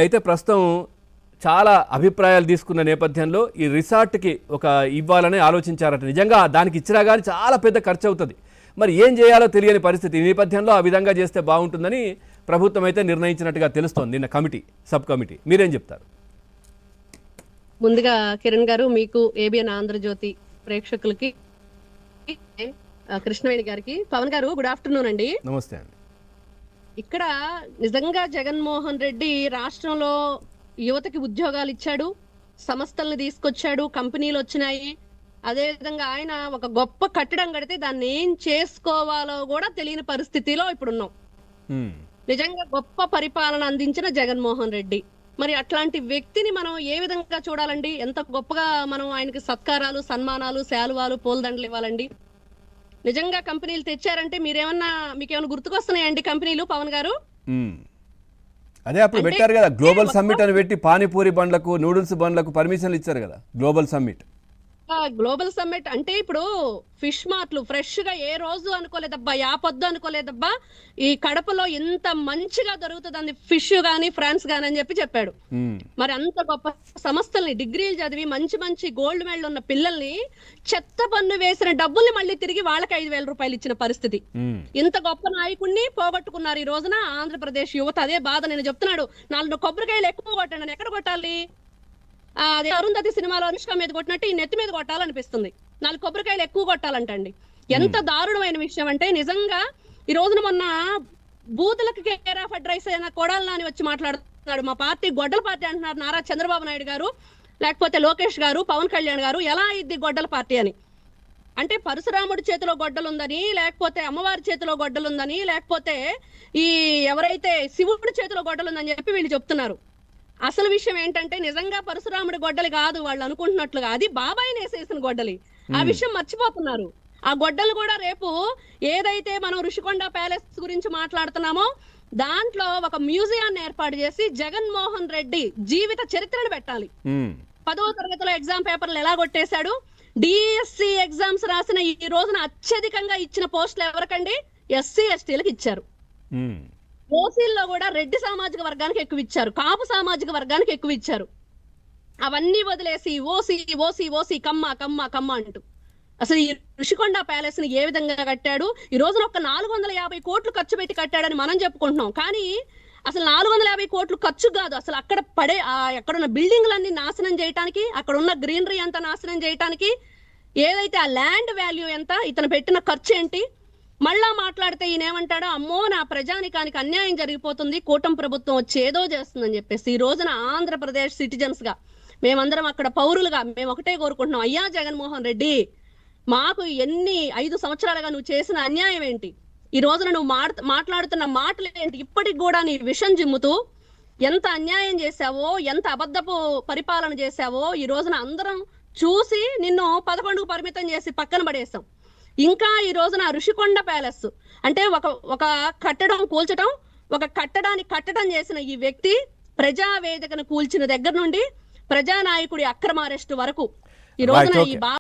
అయితే ప్రస్తుతం చాలా అభిప్రాయాలు తీసుకున్న నేపథ్యంలో ఈ రిసార్ట్కి ఒక ఇవ్వాలని ఆలోచించారట. నిజంగా దానికి ఇచ్చినా కానీ చాలా పెద్ద ఖర్చు అవుతుంది. మరి ఏం చేయాలో తెలియని పరిస్థితి. ఈ నేపథ్యంలో ఆ విధంగా చేస్తే బాగుంటుందని ప్రభుత్వం అయితే నిర్ణయించినట్టుగా తెలుస్తోంది. నిన్న కమిటీ, సబ్ కమిటీ. మీరేం చెప్తారు? ముందుగా కిరణ్ గారు, మీకు, ఏబిఎన్ ఆంధ్రజ్యోతి ప్రేక్షకులకి, కృష్ణవేణి గారికి, పవన్ గారు గుడ్ ఆఫ్టర్నూన్ అండి. నమస్తే అండి. ఇక్కడ నిజంగా జగన్మోహన్ రెడ్డి రాష్ట్రంలో యువతకి ఉద్యోగాలు ఇచ్చాడు, సంస్థలను తీసుకొచ్చాడు, కంపెనీలు వచ్చినాయి. అదే విధంగా ఆయన ఒక గొప్ప కట్టడం కడితే దాన్ని ఏం చేసుకోవాలో కూడా తెలియని పరిస్థితిలో ఇప్పుడున్నాం. నిజంగా గొప్ప పరిపాలన అందించిన జగన్మోహన్ రెడ్డి. మరి అట్లాంటి వ్యక్తిని మనం ఏ విధంగా చూడాలండి? ఎంత గొప్పగా మనం ఆయనకి సత్కారాలు, సన్మానాలు, శాలువాలు, పూలదండలు ఇవ్వాలండి? నిజంగా కంపెనీలు తెచ్చారంటే మీకేమన్నా గుర్తుకొస్తున్నాయండి కంపెనీలు, పవన్ గారు? అదే అప్పుడు పెట్టారు కదా, గ్లోబల్ సమ్మిట్ అని పెట్టి పానీపూరి బండ్లకు, నూడిల్స్ బండ్లకు పర్మిషన్లు ఇచ్చారు కదా, గ్లోబల్ సమ్మిట్. గ్లోబల్ సమ్మిట్ అంటే ఇప్పుడు ఫిష్ మార్ట్లు ఫ్రెష్ గా ఏ రోజు అనుకోలేదబ్బా, యాపొద్దు అనుకోలేదబ్బా, ఈ కడపలో ఎంత మంచిగా దొరుకుతుంది ఫిష్ గానీ, ఫ్రాన్స్ గానీ అని చెప్పాడు. మరి అంత గొప్ప సంస్థల్ని, డిగ్రీలు చదివి మంచి మంచి గోల్డ్ మెడల్ ఉన్న పిల్లల్ని చెత్త పన్ను వేసిన డబ్బుల్ని మళ్ళీ తిరిగి వాళ్ళకి 5,000 రూపాయలు ఇచ్చిన పరిస్థితి. ఇంత గొప్ప నాయకుడిని పోగొట్టుకున్నారు ఈ రోజున ఆంధ్రప్రదేశ్ యువత. అదే బాధ. నేను చెప్తున్నాడు, 4 కొబ్బరికాయలు ఎక్కువ కొట్టండి. ఎక్కడ కొట్టాలి? అది అరుంధతి సినిమాలో అనుష్క మీద కొట్టినట్టు ఈ నెత్తి మీద కొట్టాలనిపిస్తుంది. 4 కొబ్బరికాయలు ఎక్కువ కొట్టాలంటండి. ఎంత దారుణమైన విషయం అంటే, నిజంగా ఈ రోజున మొన్న బూతులకు కేర్ ఆఫ్ అడ్రైస్ అయిన కొడాలి నాని వచ్చి మాట్లాడుతున్నాడు. మా పార్టీ గొడ్డల పార్టీ అంటున్నారు నారా చంద్రబాబు నాయుడు గారు, లేకపోతే లోకేష్ గారు, పవన్ కళ్యాణ్ గారు. ఎలా అయింది గొడ్డల పార్టీ అని? అంటే పరశురాముడి చేతిలో గొడ్డలుందని, లేకపోతే అమ్మవారి చేతిలో గొడ్డలుందని, లేకపోతే ఈ ఎవరైతే శివుడి చేతిలో గొడ్డలుందని చెప్పి వీళ్ళు చెప్తున్నారు. అసలు విషయం ఏంటంటే, నిజంగా పరశురాముడి గొడ్డలి కాదు వాళ్ళు అనుకుంటున్నట్లుగా, అది బాబాయిని వేసేసిన గొడ్డలి. ఆ విషయం మర్చిపోతున్నారు. ఆ గొడ్డలు కూడా రేపు ఏదైతే మనం ఋషికొండ ప్యాలెస్ గురించి మాట్లాడుతున్నామో దాంట్లో ఒక మ్యూజియాన్ని ఏర్పాటు చేసి జగన్మోహన్ రెడ్డి జీవిత చరిత్రను పెట్టాలి. 10వ తరగతిలో ఎగ్జామ్ పేపర్లు ఎలా కొట్టేశాడు? డిఎస్సి ఎగ్జామ్స్ రాసిన ఈ రోజున అత్యధికంగా ఇచ్చిన పోస్టులు ఎవరికండి? ఎస్సీ ఎస్టీలకు ఇచ్చారు. ఓసీల్లో కూడా రెడ్డి సామాజిక వర్గానికి ఎక్కువ ఇచ్చారు, కాపు సామాజిక వర్గానికి ఎక్కువ ఇచ్చారు. అవన్నీ వదిలేసి ఓసీ ఓసీ ఓసీ కమ్మ కమ్మ కమ్మ అంటూ అసలు ఈ ఋషికొండ ప్యాలెస్ ని ఏ విధంగా కట్టాడు? ఈ రోజున ఒక 450 కోట్లు ఖర్చు పెట్టి కట్టాడని మనం చెప్పుకుంటున్నాం. కానీ అసలు 450 కోట్లు ఖర్చు కాదు, అసలు అక్కడ అక్కడున్న బిల్డింగ్లన్నీ నాశనం చేయడానికి, అక్కడ ఉన్న గ్రీనరీ అంతా నాశనం చేయడానికి, ఏదైతే ఆ ల్యాండ్ వాల్యూ ఎంత, ఇతను పెట్టిన ఖర్చు ఏంటి? మళ్ళా మాట్లాడితే ఈయనేమంటాడో, అమ్మో నా ప్రజానికానికి అన్యాయం జరిగిపోతుంది, కూటమి ప్రభుత్వం వచ్చి ఏదో చేస్తుందని చెప్పేసి. ఈ రోజున ఆంధ్రప్రదేశ్ సిటిజన్స్ గా మేమందరం, అక్కడ పౌరులుగా మేము ఒకటే కోరుకుంటున్నాం, అయ్యా జగన్మోహన్ రెడ్డి, మాకు 5 సంవత్సరాలుగా నువ్వు చేసిన అన్యాయం ఏంటి? ఈ రోజున నువ్వు మాట్లాడుతున్న మాటలు ఏంటి? ఇప్పటికి కూడా నీ విషం జిమ్ముతూ ఎంత అన్యాయం చేశావో, ఎంత అబద్ధపు పరిపాలన చేశావో ఈ రోజున అందరం చూసి నిన్ను 11కు పరిమితం చేసి పక్కన పడేసాం. ఇంకా ఈ రోజున ఋషికొండ ప్యాలెస్ అంటే ఒక కట్టడం కూల్చడం, ఒక కట్టడాన్ని కట్టడం చేసిన ఈ వ్యక్తి ప్రజావేదికను కూల్చిన దగ్గర నుండి ప్రజానాయకుడి అక్రమ అరెస్టు వరకు ఈ రోజున ఈ